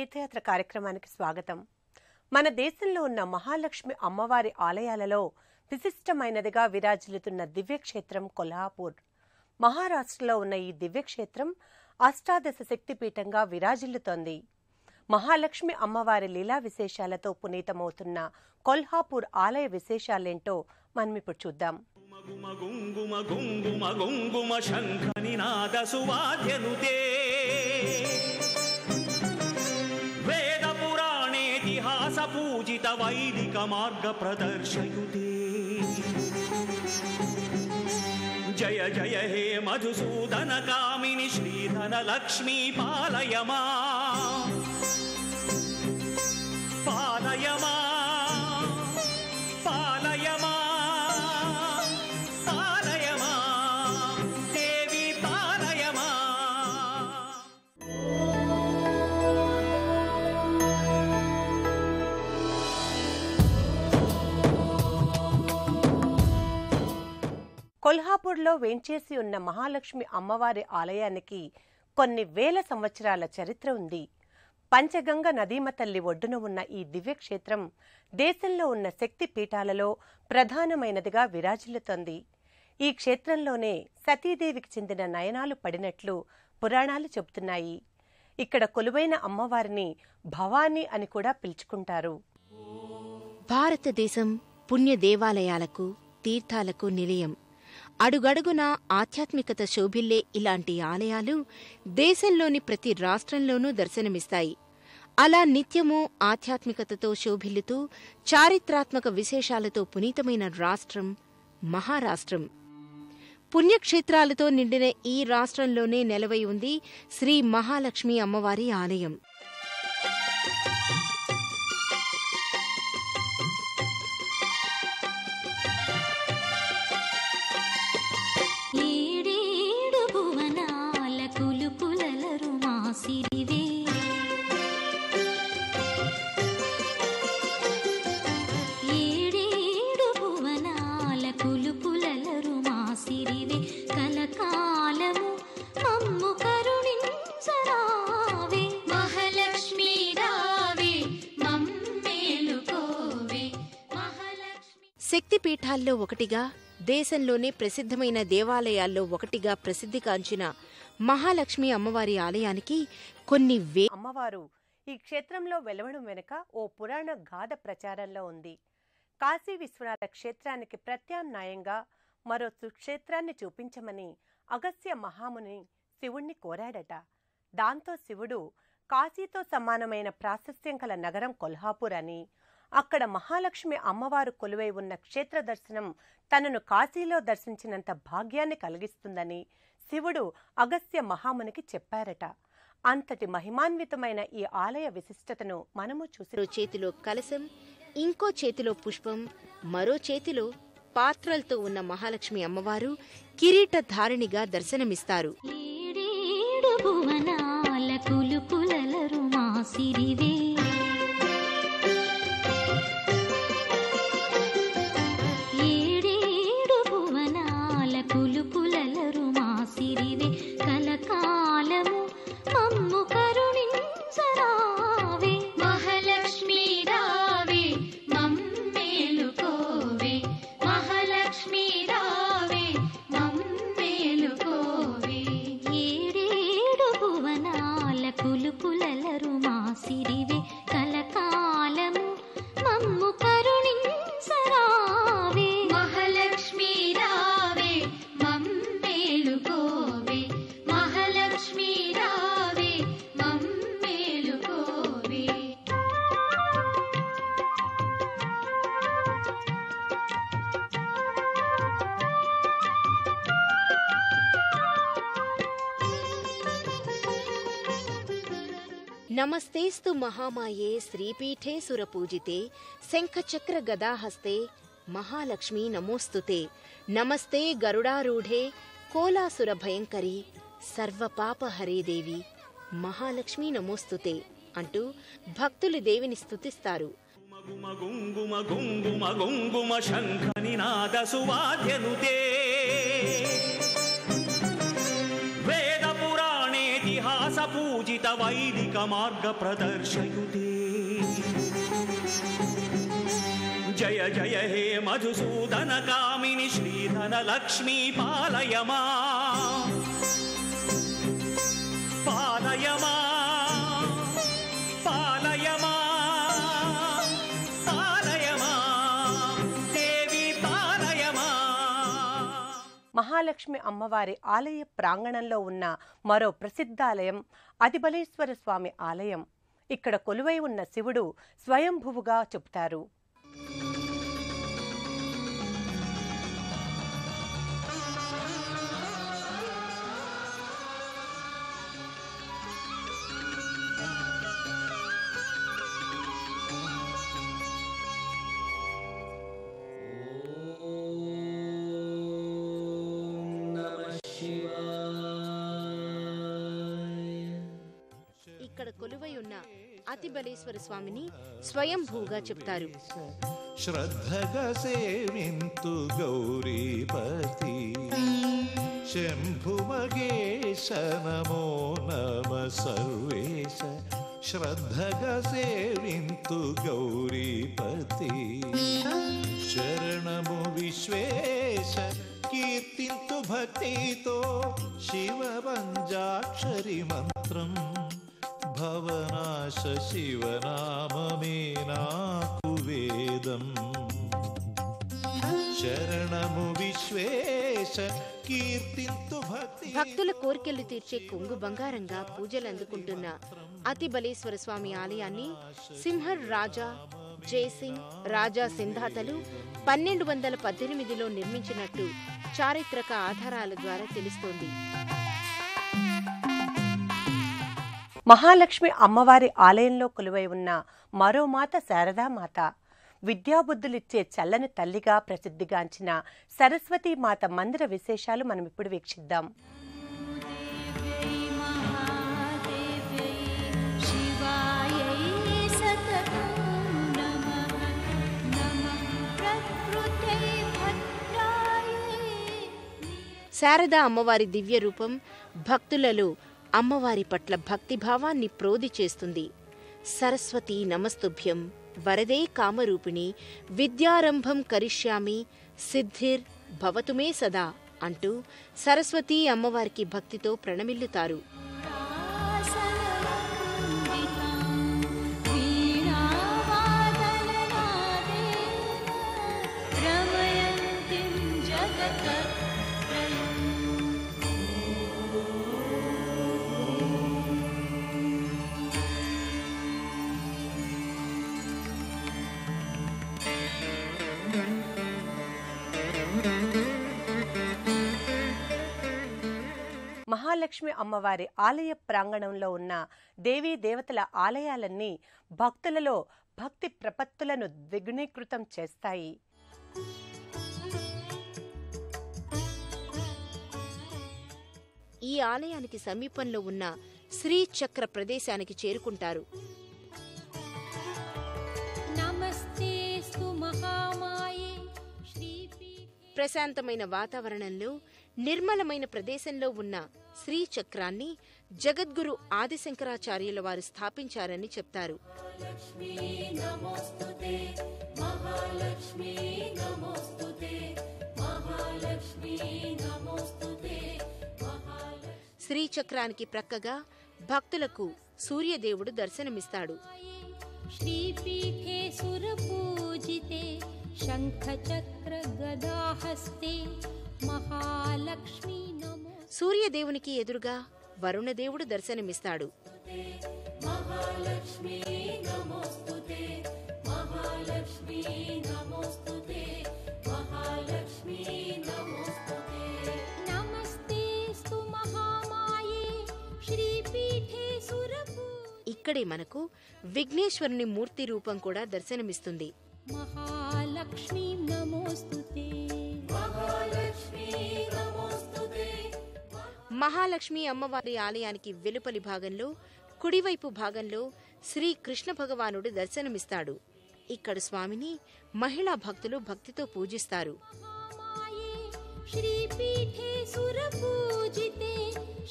తీర్థయాత్ర కార్యక్రమానికి స్వాగతం. మన దేశంలో ఉన్న మహాలక్ష్మి అమ్మవారి ఆలయాలలో విశిష్టమైనదిగా విరాజిల్లుతున్న దివ్యక్షేత్రం కొల్హాపూర్. మహారాష్ట్రలో ఉన్న ఈ దివ్యక్షేత్రం అష్టాదశ శక్తిపీఠంగా విరాజిల్లుతోంది. మహాలక్ష్మి అమ్మవారి లీలా విశేషాలతో పునీతమవుతున్న కొల్హాపూర్ ఆలయ విశేషాలేంటో మనమిప్పుడు చూద్దాం. వేద పురాణేతిహాస పూజిత వైదిక మార్గ ప్రదర్శయుతే జయ జయ హే మధుసూదన కామిని శ్రీధన లక్ష్మీ పాలయమా పాలయమా పాలయమా పాలయమా దేవి పాలయమా. కొల్హాపూర్లో వేంచేసి ఉన్న మహాలక్ష్మి అమ్మవారి ఆలయానికి కొన్ని వేల సంవత్సరాల చరిత్ర ఉంది. పంచగంగ నదీమ తల్లి ఒడ్డున ఉన్న ఈ దివ్యక్షేత్రం దేశంలో ఉన్న శక్తి పీఠాలలో ప్రధానమైనదిగా విరాజిల్లుతోంది. ఈ క్షేత్రంలోనే సతీదేవికి చెందిన నయనాలు పడినట్లు పురాణాలు చెబుతున్నాయి. ఇక్కడ కొలువైన అమ్మవారిని భవానీ అని కూడా పిలుచుకుంటారు. భారతదేశం పుణ్య దేవాలయాలకు, తీర్థాలకు నిలయం. అడుగడుగునా ఆధ్యాత్మికత శోభిల్లే ఇలాంటి ఆలయాలు దేశంలోని ప్రతి రాష్ట్రంలోనూ దర్శనమిస్తాయి. అలా నిత్యము ఆధ్యాత్మికతతో శోభిల్లుతూ చారిత్రాత్మక విశేషాలతో పునీతమైన రాష్ట్రం మహారాష్ట్రం. పుణ్యక్షేత్రాలతో నిండిన ఈ రాష్ట్రంలోనే నెలవై ఉంది శ్రీ మహాలక్ష్మి అమ్మవారి ఆలయం. శక్తిపీఠాల్లో ఒకటిగా, దేశంలోనే ప్రసిద్ధమైన దేవాలయాల్లో ఒకటిగా ప్రసిద్ధిగాంచిన మహాలక్ష్మి అమ్మవారి ఆలయానికి కొన్ని అమ్మవారు ఈ క్షేత్రంలో వెలవడం వెనుక ఓ పురాణ గాథ ప్రచారంలో ఉంది. కాశీ విశ్వనాథ క్షేత్రానికి ప్రత్యామ్నాయంగా మరో సుక్షేత్రాన్ని చూపించమని అగస్త్య మహాముని శివుణ్ణి కోరాడట. దాంతో శివుడు కాశీతో సమానమైన ప్రాశస్త్యం కల నగరం కొల్హాపూర్ అని, అక్కడ మహాలక్ష్మి అమ్మవారు కొలువై ఉన్న క్షేత్ర దర్శనం తనను కాశీలో దర్శించినంత భాగ్యాన్ని కలిగిస్తుందని శివుడు అగస్త్య మహామునికి చెప్పారట. అంతటి మహిమాన్వితమైన ఈ ఆలయ విశిష్టతను మనము చూసి, చేతిలో కలశం, ఇంకో చేతిలో పుష్పం, మరో చేతిలో పాత్రలతో ఉన్న మహాలక్ష్మి అమ్మవారు కిరీటధారిణిగా దర్శనమిస్తారు. నమస్తేస్తు మహామాయే శ్రీపీఠే సురపూజితే శంఖచక్ర గదాహస్తే మహాలక్ష్మీ నమోస్తుతే. నమస్తే గరుడారూఢే కోలాసుర భయంకరి సర్వపాపహరే దేవి మహాలక్ష్మీ నమోస్తుతే అంటూ భక్తులు దేవిని స్తుతిస్తారు. వేద పురాణేతిహాస పూజిత వైదిక మార్గ ప్రదర్శయుతే జయ జయ హే మధుసూదన కామిని శ్రీధన లక్ష్మీ పాలయ మాం పాలయ మాం పాలయ మాం పాలయ మాం దేవి పాలయ మాం. మహాలక్ష్మి అమ్మవారి ఆలయ ప్రాంగణంలో ఉన్న మరో ప్రసిద్ధాలయం అతిబలేశ్వర స్వామి ఆలయం. ఇక్కడ కొలువై ఉన్న శివుడు స్వయంభువుగా చెబుతారు. ఇక్కడ కొలువై ఉన్న అతిబలేశ్వర స్వామిని స్వయంభూగా చెప్తారు. శ్రద్ధగా సేవింతు గౌరీపతి శంభుమగేశ నమో నమ సర్వేశ శ్రద్ధగా సేవింతు గౌరీపతి శరణము విశ్వేశ కీర్తింతు భక్తితో శివ పంచాక్షరి మంత్రం భవనాశ శివనామమే నాకు వేదం శరణము విశ్వేశ కీర్తింతు భక్తి. భక్తుల కోరికలు తీర్చే కొంగు బంగారంగా పూజలు అందుకుంటున్న అతిబలేశ్వర స్వామి ఆలయాన్ని సింహర్ రాజా జయసింగ్ రాజా సింధాతలు 1218లో నిర్మించినట్టు చారిత్రక ఆధారాల ద్వారా తెలుస్తోంది. మహాలక్ష్మి అమ్మవారి ఆలయంలో కొలువై ఉన్న మరో మాత శారదామాత. విద్యాబుద్ధులిచ్చే చల్లని తల్లిగా ప్రసిద్ధిగాంచిన సరస్వతీ మాత మందిర విశేషాలు మనం ఇప్పుడు వీక్షిద్దాం. శారదా అమ్మవారి దివ్య రూపం భక్తులలో అమ్మవారి పట్ల భక్తిభావాన్ని ప్రోది చేస్తుంది. సరస్వతీ నమస్తుభ్యం వరదే కామరూపిణి విద్యారంభం కరిష్యామి సిద్ధిర్ భవతుమే సదా అంటూ సరస్వతీ అమ్మవారికి భక్తితో ప్రణమిల్లుతారు. మహాలక్ష్మి అమ్మవారి ఆలయ ప్రాంగణంలో ఉన్న దేవీ దేవతల ఆలయాలన్నీ భక్తులలో భక్తి ప్రపత్తులను ద్విగుణీకృతం చేస్తాయి. ఈ ఆలయానికి సమీపంలో ఉన్న శ్రీచక్ర ప్రదేశానికి చేరుకుంటారు. ప్రశాంతమైన వాతావరణంలో నిర్మలమైన ప్రదేశంలో ఉన్న శ్రీచక్రాన్ని జగద్గురు ఆదిశంకరాచార్యుల వారు స్థాపించారని చెప్తారు. శ్రీచక్రానికి ప్రక్కగా భక్తులకు సూర్యదేవుడు దర్శనమిస్తాడు. శ్రీపీఠే సురపూజితే శంఖచక్ర గదాహస్తే మహాలక్ష్మీ నమో. సూర్యదేవునికి ఎదురుగా వరుణదేవుడు దర్శనమిస్తాడు. మహాలక్ష్మీ నమోస్తుతే మహాలక్ష్మీ నమోస్తుతే మహాలక్ష్మీ నమోస్తుతే నమస్తేస్తు మహామాయే శ్రీపీఠే సురపూ. ఇక్కడే మనకు విఘ్నేశ్వరుని మూర్తి రూపం కూడా దర్శనమిస్తుంది. మహాలక్ష్మీ నమోస్తుతే మహాలక్ష్మీ నమోస్తుతే. మహాలక్ష్మి అమ్మవారి ఆలయానికి వెలుపలి భాగంలో కుడివైపు భాగంలో శ్రీ కృష్ణ భగవానుడు దర్శనమిస్తాడు. ఇక్కడ స్వామిని మహిళా భక్తులు భక్తితో పూజిస్తారు. श्रीपीठे सुरपूजिते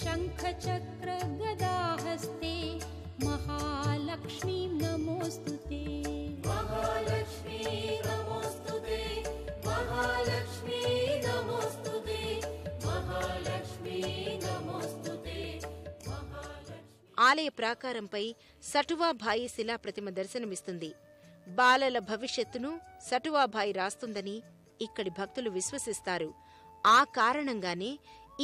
शङ्खचक्र गदाहस्ते महालक्ष्मी नमोस्तुते महालक्ष्मी नमोस्तुते महालक्ष्मी नमोस्तुते महालक्ष्मी नमोस्तुते ఆలయ ప్రాకారంపై సటువాభాయి శిలాప్రతిమ దర్శనమిస్తుంది. బాలల భవిష్యత్తును సటువాభాయి రాస్తుందని ఇక్కడి భక్తులు విశ్వసిస్తారు. ఆ కారణంగానే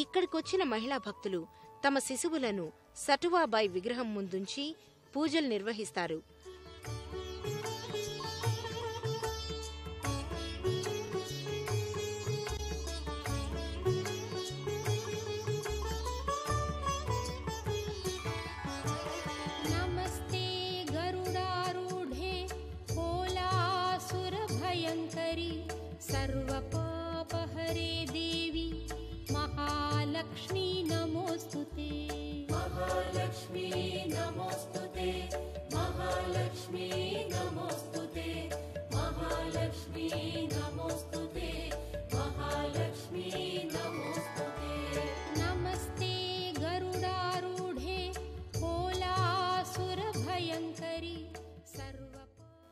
ఇక్కడికొచ్చిన మహిళా భక్తులు తమ శిశువులను సటువాబాయి విగ్రహం ముందుంచి పూజలు నిర్వహిస్తారు. नमस्ते गरुडारूढे कोलासुरभयङ्करी सर्वपापहरे देवी महालक्ष्मी नमोस्तुते महालक्ष्मी नमोस्तुते महालक्ष्मी नमोस्तुते महालक्ष्मी नमोस्तुते महालक्ष्मी नमोस्तुते नमस्ते गरुडारूढे कोलासुरभयङ्करी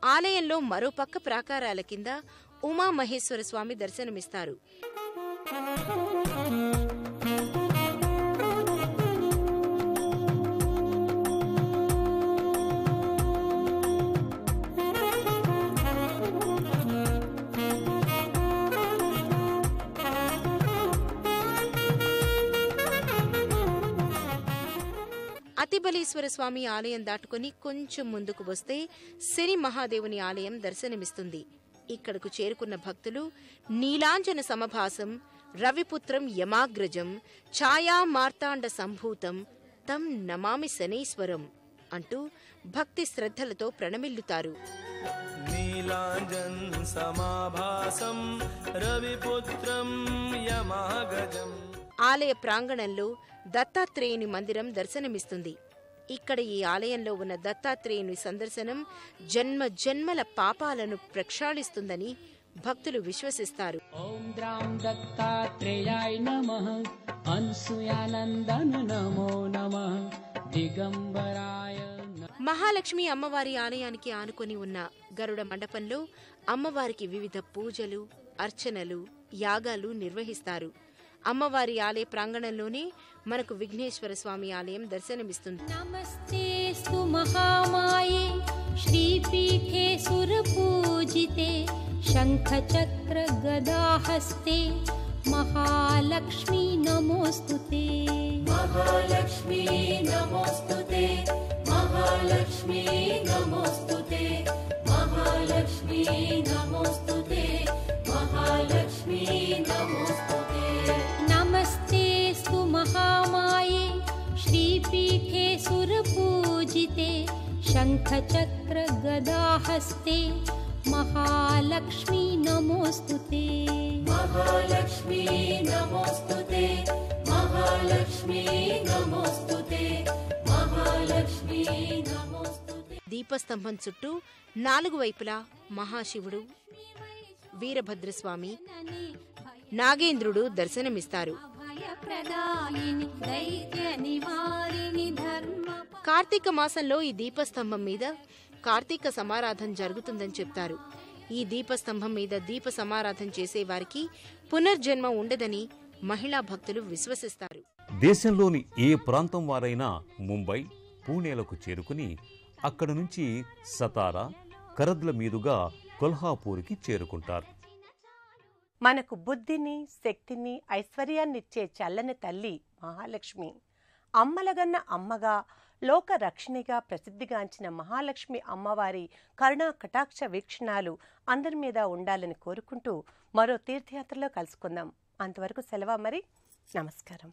ఆలయంలో మరోపక్క ప్రాకారాల కింద ఉమామహేశ్వర స్వామి దర్శనమిస్తారు. అతిబలీశ్వర స్వామి ఆలయం దాటుకుని కొంచెం ముందుకు వస్తే శని మహాదేవుని ఆలయం దర్శనమిస్తుంది. ఇక్కడకు చేరుకున్న భక్తులు నీలాంజన సమభాసం రవిపుత్రం యమాగ్రజం ఛాయా మార్తాండ సంభూతం తం నమామి శనీశ్వరం అంటూ భక్తి శ్రద్ధలతో ప్రణమిల్లుతారు. నీలాంజన్ సమాభాసం రవిపుత్రం యమాగజం. ఆలయ ప్రాంగణంలో దత్తాత్రేయుని మందిరం దర్శనమిస్తుంది. ఇక్కడ ఈ ఆలయంలో ఉన్న దత్తాత్రేయుని సందర్శనం జన్మ జన్మల పాపాలను ప్రక్షాళిస్తుందని భక్తులు విశ్వసిస్తారు. ఓం ద్రాం దత్తాత్రేయాయ నమః అన్సుయానందన నమో నమః దిగంబరాయ. మహాలక్ష్మి అమ్మవారి ఆలయానికి ఆనుకొని ఉన్న గరుడ మండపంలో అమ్మవారికి వివిధ పూజలు, అర్చనలు, యాగాలు నిర్వహిస్తారు. అమ్మవారి ఆలయ ప్రాంగణంలోనే మనకు విఘ్నేశ్వర స్వామి ఆలయం దర్శనమిస్తుంది. नमस्तेस्तु महामाये श्रीपीठे सुरपूजिते शङ्खचक्र गदाहस्ते महालक्ष्मी नमोस्तुते महालक्ष्मी नमोस्तुते महालक्ष्मी नमोस्तुते महालक्ष्मी नमोस्तुते महालक्ष्मी नमोस्तुते नमस्तेस्तु महामाये श्रीपीठे सुरपूजिते शङ्खचक्र गदाहस्ते महालक्ष्मी नमोस्तुते महालक्ष्मी नमोस्तुते महालक्ष्मी नमोस्तुते महालक्ष्मी नमोस्तुते. దీపస్తంభం చుట్టూ 4 వైపులా మహాశివుడు, వీరభద్రస్వామి, నాగేంద్రుడు దర్శనమిస్తారు. కార్తీక మాసంలో ఈ దీపస్తంభం మీద కార్తీక సమారాధన జరుగుతుందని చెప్తారు. ఈ దీపస్తంభం మీద దీప సమారాధన చేసేవారికి పునర్జన్మ ఉండదని మహిళా భక్తులు విశ్వసిస్తారు. దేశంలోని ఏ ప్రాంతం వారైనా ముంబై, పూణేలకు చేరుకుని అక్కడి నుంచి సతారా, కరద్ల మీదుగా కొల్హాపూర్కి చేరుకుంటారు. మనకు బుద్ధిని, శక్తిని, ఐశ్వర్యాన్నిచ్చే చల్లని తల్లి మహాలక్ష్మి. అమ్మలగన్న అమ్మగా, లోక రక్షణిగా ప్రసిద్ధిగాంచిన మహాలక్ష్మి అమ్మవారి కరుణా కటాక్ష వీక్షణాలు అందరి మీద ఉండాలని కోరుకుంటూ మరో తీర్థయాత్రలో కలుసుకుందాం. అంతవరకు సెలవు మరి. నమస్కారం.